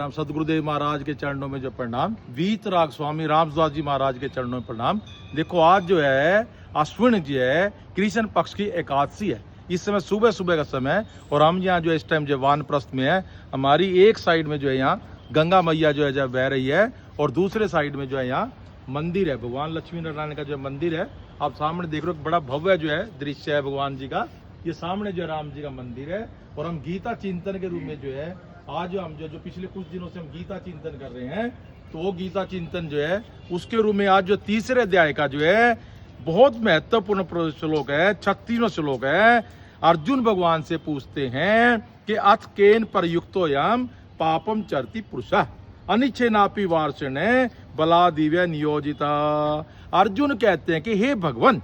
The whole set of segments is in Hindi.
राम सदगुरुदेव महाराज के चरणों में जो प्रणाम, वीतराग स्वामी रामदास जी महाराज के चरणों में प्रणाम। देखो आज जो है अश्विन जी है, कृष्ण पक्ष की एकादशी है। इस समय सुबह सुबह का समय है और हम यहाँ जो इस टाइम जो वानप्रस्थ में है। हमारी एक साइड में जो है यहाँ गंगा मैया जो है जब बह रही है और दूसरे साइड में जो है यहाँ मंदिर है, भगवान लक्ष्मी नारायण का जो मंदिर है। आप सामने देख रहे हो, बड़ा भव्य जो है दृश्य है भगवान जी का। ये सामने जो राम जी का मंदिर है और हम गीता चिंतन के रूप में जो है आज हम जो पिछले कुछ दिनों से हम गीता चिंतन कर रहे हैं, तो वो गीता चिंतन जो है उसके रूप में आज जो तीसरे अध्याय का जो है बहुत महत्वपूर्ण श्लोक है, 36वां श्लोक है। अर्जुन भगवान से पूछते हैं कि अथ केन प्रयुक्तो यम पापम चरति पुरुषः अनिच्छेनापि वार्षणे बला दिव्य नियोजिता। अर्जुन कहते हैं कि हे भगवान,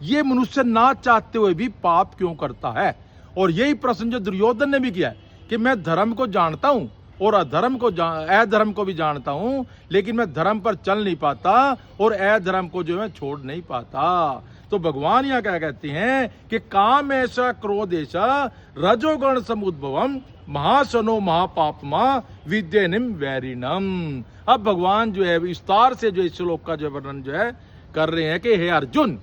ये मनुष्य ना चाहते हुए भी पाप क्यों करता है। और यही प्रश्न जो दुर्योधन ने भी किया है कि मैं धर्म को जानता हूं और अधर्म को भी जानता हूं, लेकिन मैं धर्म पर चल नहीं पाता और अधर्म को जो है छोड़ नहीं पाता। तो भगवान यहाँ क्या कहते हैं कि काम ऐसा क्रोध ऐसा रजोगण समुद्भवम महासनो महापापमा विद्यनिम वैरिणम। अब भगवान जो है विस्तार से जो इस श्लोक का जो वर्णन जो है कर रहे हैं कि हे अर्जुन,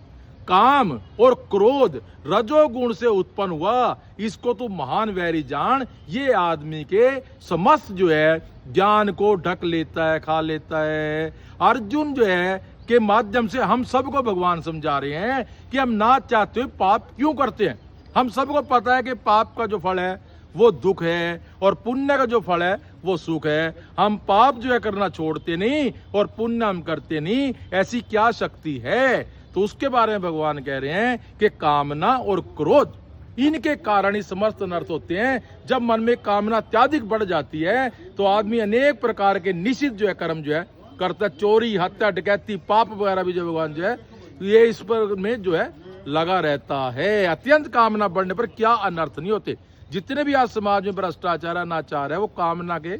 काम और क्रोध रजोगुण से उत्पन्न हुआ, इसको तू महान वैरी जान। ये आदमी के समस्त जो है ज्ञान को ढक लेता है, खा लेता है। अर्जुन जो है के माध्यम से हम सबको भगवान समझा रहे हैं कि हम ना चाहते हुए पाप क्यों करते हैं। हम सबको पता है कि पाप का जो फल है वो दुख है और पुण्य का जो फल है वो सुख है। हम पाप जो है करना छोड़ते नहीं और पुण्य हम करते नहीं, ऐसी क्या शक्ति है। तो उसके बारे में भगवान कह रहे हैं कि कामना और क्रोध, इनके कारण ही समस्त अनर्थ होते हैं। जब मन में कामना अत्यधिक बढ़ जाती है तो आदमी अनेक प्रकार के निषिद्ध जो है कर्म जो है करता, चोरी हत्या डकैती पाप वगैरह भी जो भगवान जो है ये इस पर में जो है लगा रहता है। अत्यंत कामना बढ़ने पर क्या अनर्थ नहीं होते। जितने भी आज समाज में भ्रष्टाचार अनाचार है वो कामना के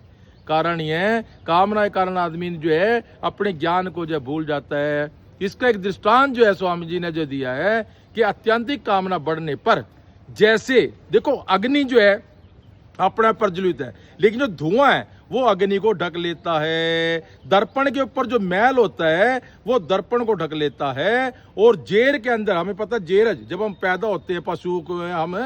कारण ही है। कामना के कारण आदमी जो है अपने ज्ञान को जो भूल जाता है। इसका एक दृष्टांत जो है स्वामी जी ने जो दिया है कि अत्यंतिक कामना बढ़ने पर, जैसे देखो अग्नि जो है अपना प्रज्वलित है, लेकिन जो धुआं है वो अग्नि को ढक लेता है। दर्पण के ऊपर जो मैल होता है वो दर्पण को ढक लेता है। और जेर के अंदर हमें पता है, जेरज जब हम पैदा होते हैं पशु को हम,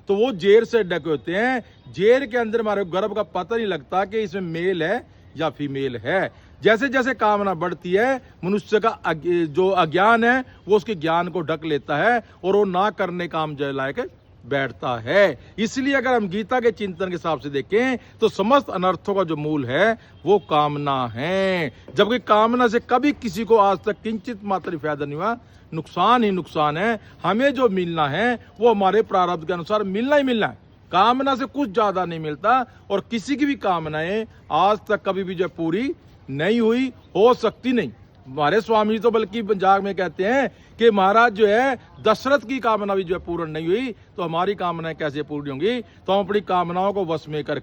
तो वो जेर से ढके होते हैं। जेर के अंदर हमारे गर्भ का पता नहीं लगता कि इसमें मेल है या फीमेल है। जैसे जैसे कामना बढ़ती है मनुष्य का जो अज्ञान है वो उसके ज्ञान को ढक लेता है और वो ना करने काम जय लायक बैठता है। इसलिए अगर हम गीता के चिंतन के हिसाब से देखें तो समस्त अनर्थों का जो मूल है वो कामना है। जबकि कामना से कभी किसी को आज तक किंचित मात्र फायदा नहीं हुआ, नुकसान ही नुकसान है। हमें जो मिलना है वो हमारे प्रारब्ध के अनुसार मिलना ही मिलना है। कामना से कुछ ज्यादा नहीं मिलता और किसी की भी कामनाएं आज तक कभी भी जो पूरी नहीं हुई, हो सकती नहीं। हमारे स्वामी तो बल्कि पंजाब में कहते हैं कि महाराज जो है दशरथ की कामना भी जो है पूर्ण नहीं हुई, तो हमारी कामनाएं कैसे पूरी होंगी। तो हम अपनी कामनाओं को वश में कर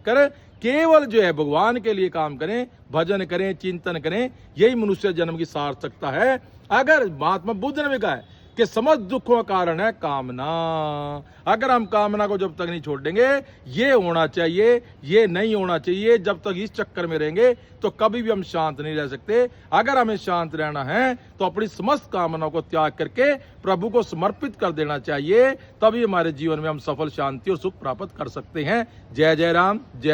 केवल जो है भगवान के लिए काम करें, भजन करें, चिंतन करें। यही मनुष्य जन्म की सार्थकता है। अगर महात्मा बुद्ध ने भी कहा है कि समस्त दुखों का कारण है कामना। अगर हम कामना को जब तक नहीं छोड़ देंगे, ये होना चाहिए ये नहीं होना चाहिए, जब तक इस चक्कर में रहेंगे तो कभी भी हम शांत नहीं रह सकते। अगर हमें शांत रहना है तो अपनी समस्त कामनाओं को त्याग करके प्रभु को समर्पित कर देना चाहिए, तभी हमारे जीवन में हम सफल शांति और सुख प्राप्त कर सकते हैं। जय जय राम, जय